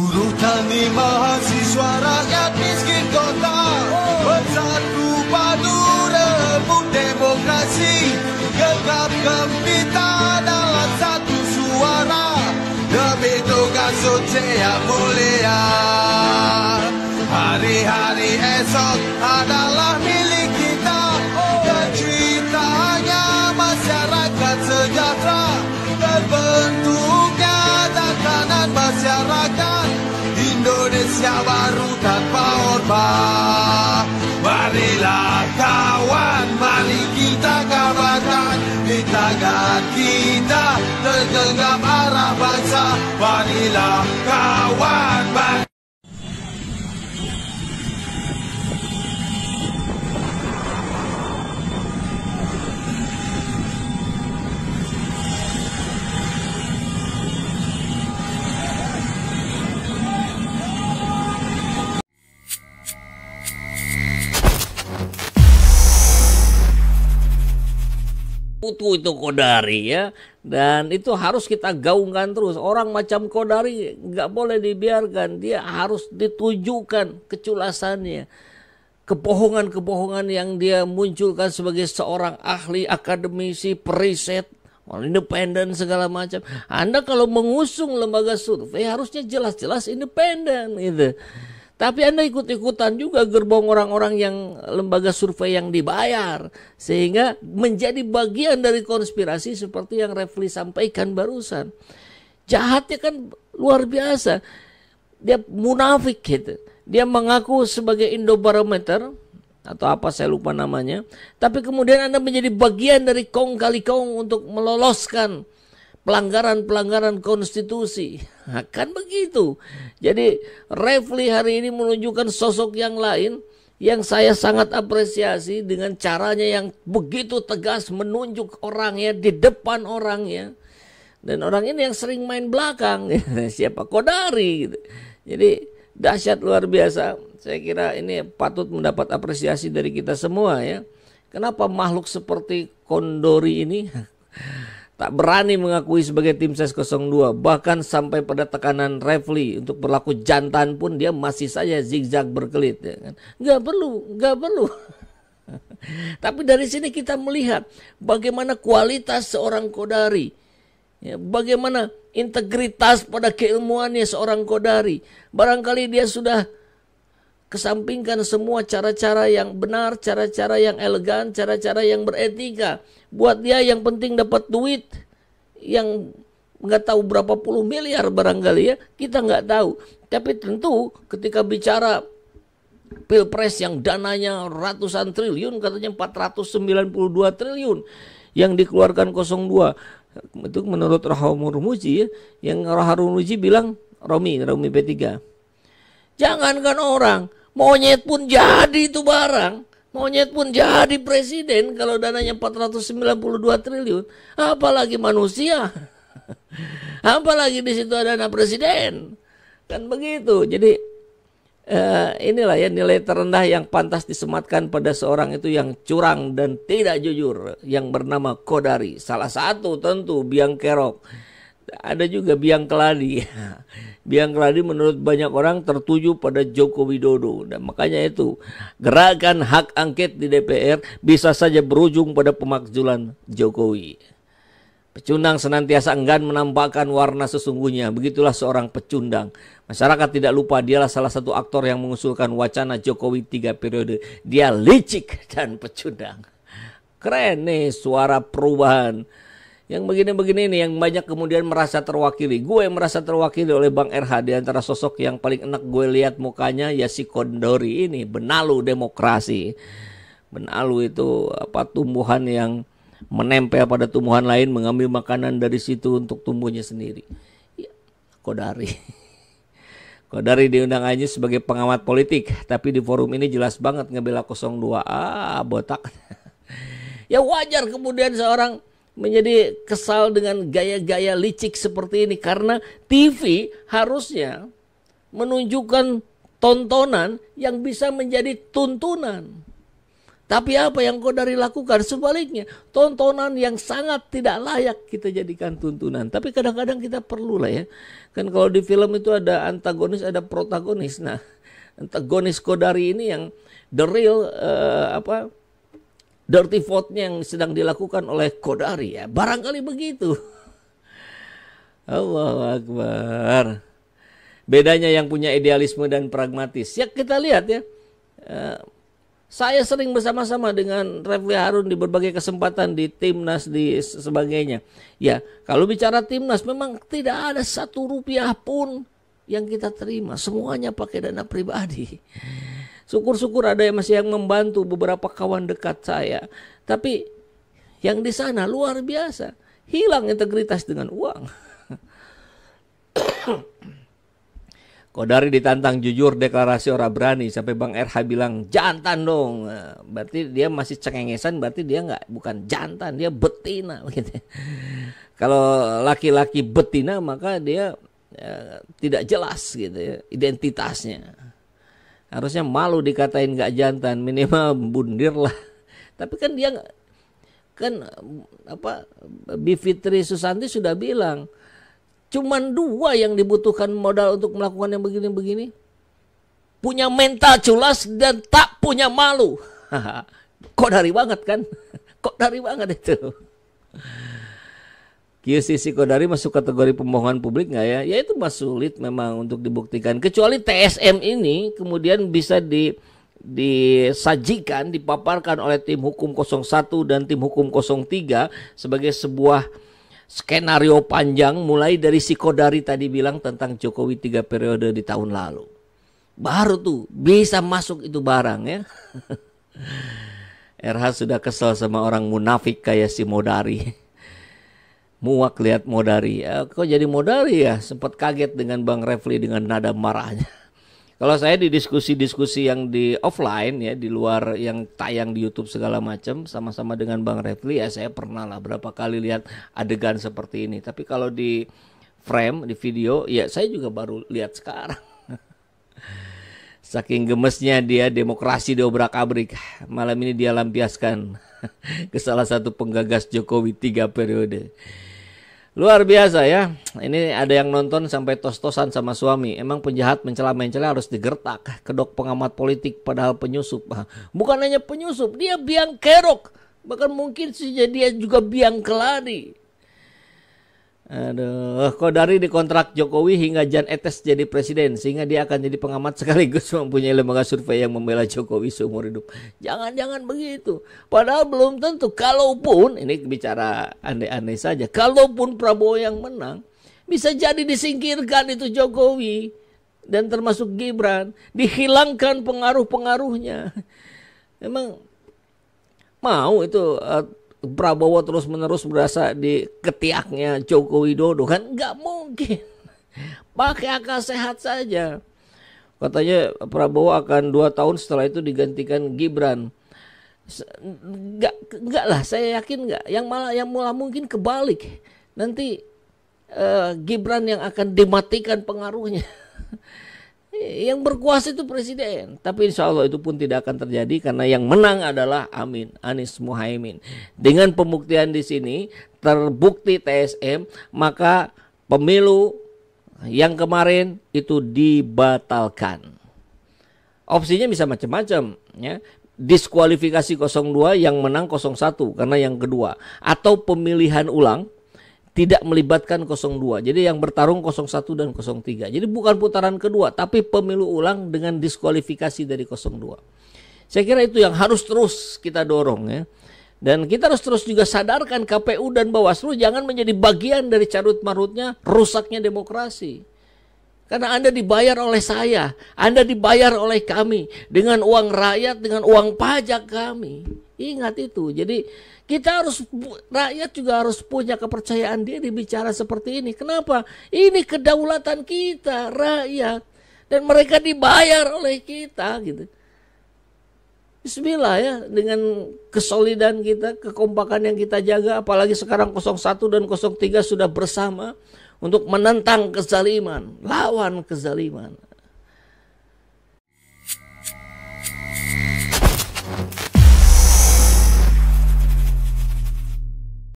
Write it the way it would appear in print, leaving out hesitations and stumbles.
Buruh tani mahasiswa rakyat miskin kota bersatu padu rebut demokrasi, gegap gempita dalam satu suara demi tugas suci yang mulia. Hari-hari esok adalah milik kita, terciptanya masyarakat sejahtera, terbentuknya tatanan masyarakat Indonesia baru tanpa orba. Marilah kawan, mari kita kabarkan di tangan kita tergenggam arah bangsa. Marilah kawan, mari. Utuh itu Qodari ya, dan itu harus kita gaungkan terus. Orang macam Qodari nggak boleh dibiarkan, dia harus ditunjukkan keculasannya, kebohongan-kebohongan yang dia munculkan sebagai seorang ahli akademisi, periset, independen segala macam. Anda kalau mengusung lembaga survei harusnya jelas-jelas independen gitu. Tapi Anda ikut-ikutan juga gerbong orang-orang yang lembaga survei yang dibayar. Sehingga menjadi bagian dari konspirasi seperti yang Refli sampaikan barusan. Jahatnya kan luar biasa. Dia munafik gitu. Dia mengaku sebagai Indobarometer atau apa saya lupa namanya. Tapi kemudian Anda menjadi bagian dari kong kali kong untuk meloloskan pelanggaran-pelanggaran konstitusi. Nah, kan begitu. Jadi Refli hari ini menunjukkan sosok yang lain yang saya sangat apresiasi dengan caranya yang begitu tegas menunjuk orangnya di depan orangnya. Dan orang ini yang sering main belakang. Siapa? Qodari gitu. Jadi dahsyat luar biasa. Saya kira ini patut mendapat apresiasi dari kita semua ya. Kenapa makhluk seperti Qodari ini tak berani mengakui sebagai tim ses 02, bahkan sampai pada tekanan Refli untuk berlaku jantan pun dia masih saja zigzag berkelit ya kan? Nggak perlu. Tapi dari sini kita melihat bagaimana kualitas seorang Qodari ya, bagaimana integritas pada keilmuannya seorang Qodari. Barangkali dia sudah kesampingkan semua cara-cara yang benar, cara-cara yang elegan, cara-cara yang beretika. Buat dia yang penting dapat duit yang nggak tahu berapa puluh miliar barangkali ya, kita nggak tahu. Tapi tentu ketika bicara pilpres yang dananya ratusan triliun, katanya 492 triliun yang dikeluarkan 02. Itu menurut Roham Rumuzi ya, yang Roham Rumuzi bilang Romi P3. Jangankan orang, monyet pun jadi itu barang. Monyet pun jadi presiden kalau dananya 492 triliun. Apalagi manusia. Apalagi di situ ada dana presiden. Kan begitu. Jadi inilah ya nilai terendah yang pantas disematkan pada seorang itu yang curang dan tidak jujur, yang bernama Qodari. Salah satu tentu Biang Kerok. Ada juga Biang Keladi. Biang Keladi menurut banyak orang tertuju pada Joko Widodo. Dan makanya itu gerakan hak angket di DPR bisa saja berujung pada pemakzulan Jokowi. Pecundang senantiasa enggan menampakkan warna sesungguhnya. Begitulah seorang pecundang. Masyarakat tidak lupa dialah salah satu aktor yang mengusulkan wacana Jokowi 3 periode. Dia licik dan pecundang. Keren nih suara perubahan. Yang begini-begini ini yang banyak kemudian merasa terwakili. Gue merasa terwakili oleh Bang RH. Di antara sosok yang paling enak gue lihat mukanya ya si Qodari ini. Benalu demokrasi. Benalu itu tumbuhan yang menempel pada tumbuhan lain, mengambil makanan dari situ untuk tumbuhnya sendiri. Ya, Qodari. Qodari diundang aja sebagai pengamat politik. Tapi di forum ini jelas banget ngebela 02. Botak. Ya wajar kemudian seorang menjadi kesal dengan gaya-gaya licik seperti ini. Karena TV harusnya menunjukkan tontonan yang bisa menjadi tuntunan. Tapi apa yang Qodari lakukan? Sebaliknya, tontonan yang sangat tidak layak kita jadikan tuntunan. Tapi kadang-kadang kita perlu lah ya. Kan kalau di film itu ada antagonis, ada protagonis. Nah, antagonis Qodari ini yang the real dirty vote-nya yang sedang dilakukan oleh Qodari ya. Barangkali begitu. Allahu Akbar. Bedanya yang punya idealisme dan pragmatis. Ya kita lihat ya. Saya sering bersama-sama dengan Refli Harun di berbagai kesempatan di Timnas di sebagainya. Ya, kalau bicara Timnas memang tidak ada 1 rupiah pun yang kita terima. Semuanya pakai dana pribadi. Syukur-syukur ada yang masih yang membantu beberapa kawan dekat saya. Tapi yang di sana luar biasa. Hilang integritas dengan uang. Qodari ditantang jujur, deklarasi orang berani, sampai Bang RH bilang jantan dong. Berarti dia masih cengengesan, berarti dia bukan jantan, dia betina begitu. Kalau laki-laki betina maka dia tidak jelas gitu ya identitasnya. Harusnya malu dikatain nggak jantan, minimal bundir lah. Tapi kan dia Bivitri Susanti sudah bilang cuman 2 yang dibutuhkan modal untuk melakukan yang begini-begini. Punya mental culas dan tak punya malu. Qodari banget kan? Qodari banget itu. QCC Qodari masuk kategori pembohongan publik nggak ya? Ya itu masih sulit memang untuk dibuktikan. Kecuali TSM ini kemudian bisa disajikan, dipaparkan oleh tim hukum 01 dan tim hukum 03 sebagai sebuah skenario panjang mulai dari si Qodari tadi bilang tentang Jokowi 3 periode di tahun lalu. Baru tuh bisa masuk itu barang ya. RH sudah kesel sama orang munafik kayak si Modari. Muak lihat Modari. Kok jadi Modari ya? Sempat kaget dengan Bang Refli dengan nada marahnya. Kalau saya di diskusi-diskusi yang di offline ya, di luar yang tayang di YouTube segala macam, sama-sama dengan Bang Refli ya, saya pernah lah berapa kali lihat adegan seperti ini. Tapi kalau di frame, di video, ya saya juga baru lihat sekarang. Saking gemesnya dia demokrasi diobrak-abrik, malam ini dia lampiaskan ke salah satu penggagas Jokowi 3 periode. Luar biasa ya. Ini ada yang nonton sampai tos-tosan sama suami. Emang penjahat mencela-mencela harus digertak. Kedok pengamat politik padahal penyusup. Bukan hanya penyusup, dia biang kerok. Bahkan mungkin saja dia juga biang keladi. Aduh, Qodari dikontrak Jokowi hingga Jan Etes jadi presiden, sehingga dia akan jadi pengamat sekaligus mempunyai lembaga survei yang membela Jokowi seumur hidup. Jangan begitu. Padahal belum tentu. Kalaupun, ini bicara andai-andai saja, kalaupun Prabowo yang menang, bisa jadi disingkirkan itu Jokowi dan termasuk Gibran, dihilangkan pengaruh-pengaruhnya. Emang mau itu Prabowo terus-menerus berasa di ketiaknya Joko Widodo? Kan nggak mungkin. Pakai akal sehat saja. Katanya Prabowo akan 2 tahun setelah itu digantikan Gibran. Enggak lah, saya yakin enggak. Yang malah mungkin kebalik. Nanti Gibran yang akan dimatikan pengaruhnya. Yang berkuasa itu presiden. Tapi insya Allah itu pun tidak akan terjadi karena yang menang adalah Anies Muhaimin. Dengan pembuktian di sini terbukti TSM, maka pemilu yang kemarin itu dibatalkan. Opsinya bisa macam-macam ya. Diskualifikasi 02, yang menang 01 karena yang kedua, atau pemilihan ulang tidak melibatkan 02. Jadi yang bertarung 01 dan 03. Jadi bukan putaran kedua, tapi pemilu ulang dengan diskualifikasi dari 02. Saya kira itu yang harus terus kita dorong ya. Dan kita harus terus juga sadarkan KPU dan Bawaslu jangan menjadi bagian dari carut-marutnya rusaknya demokrasi. Karena Anda dibayar oleh saya, Anda dibayar oleh kami dengan uang rakyat, dengan uang pajak kami. Ingat itu. Jadi rakyat juga harus punya kepercayaan diri bicara seperti ini. Kenapa? Ini kedaulatan kita, rakyat. Dan mereka dibayar oleh kita gitu. Bismillah ya, dengan kesolidan kita, kekompakan yang kita jaga, apalagi sekarang 01 dan 03 sudah bersama untuk menentang kezaliman, lawan kezaliman.